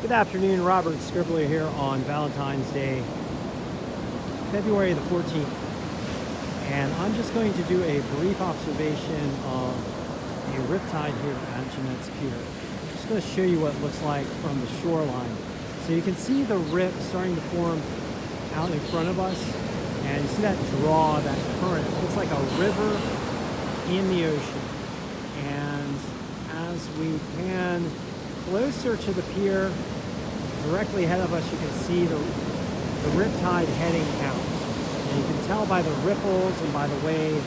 Good afternoon, Robert Scribbler here on Valentine's Day, February the 14th. And I'm just going to do a brief observation of a riptide here at Jennette's Pier. I'm just going to show you what it looks like from the shoreline. So you can see the rip starting to form out in front of us. And you see that draw, that current. It looks like a river in the ocean. And as we pan closer to the pier, directly ahead of us, you can see the riptide heading out. And you can tell by the ripples and by the way it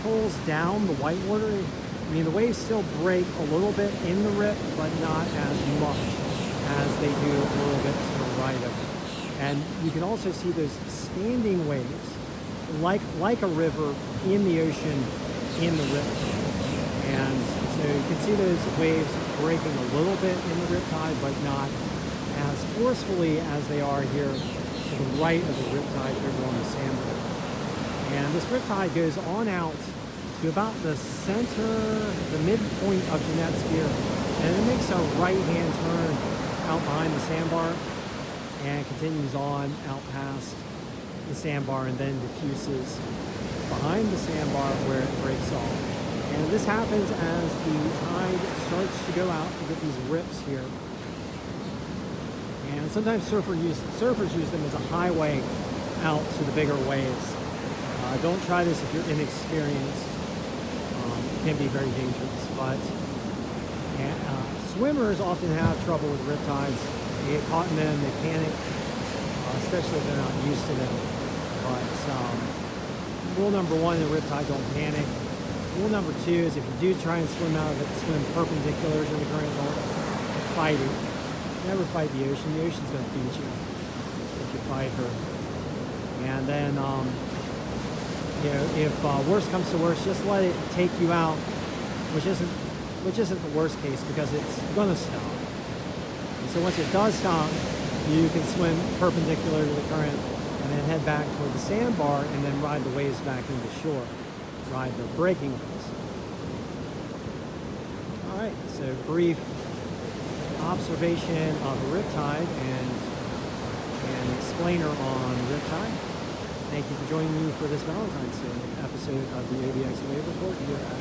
pulls down the whitewater. I mean, the waves still break a little bit in the rip, but not as much as they do a little bit to the right of it. And you can also see those standing waves, like a river in the ocean in the rip. And so you can see those waves breaking a little bit in the riptide, but not as forcefully as they are here to the right of the riptide over on the sandbar. And this riptide goes on out to about the center, the midpoint of Jennette's Pier, and it makes a right-hand turn out behind the sandbar and continues on out past the sandbar and then diffuses behind the sandbar where it breaks off. And this happens as the tide starts to go out. You get these rips here. And sometimes surfers use them as a highway out to the bigger waves. Don't try this if you're inexperienced. It can be very dangerous. But swimmers often have trouble with riptides. They get caught in them, they panic, especially if they're not used to them. But rule number one in the riptide, don't panic. Rule number two is if you do try and swim out of it, swim perpendicular to the current, don't fight it. Never fight the ocean. The ocean's going to beat you if you fight her. And then, if worse comes to worse, just let it take you out, which isn't the worst case because it's going to stop. And so once it does stop, you can swim perpendicular to the current and then head back toward the sandbar and then ride the waves back into shore. Ride the breaking waves. All right, so brief observation of a riptide and an explainer on riptide. Thank you for joining me for this Valentine's Day episode of the ABX Wave Report here at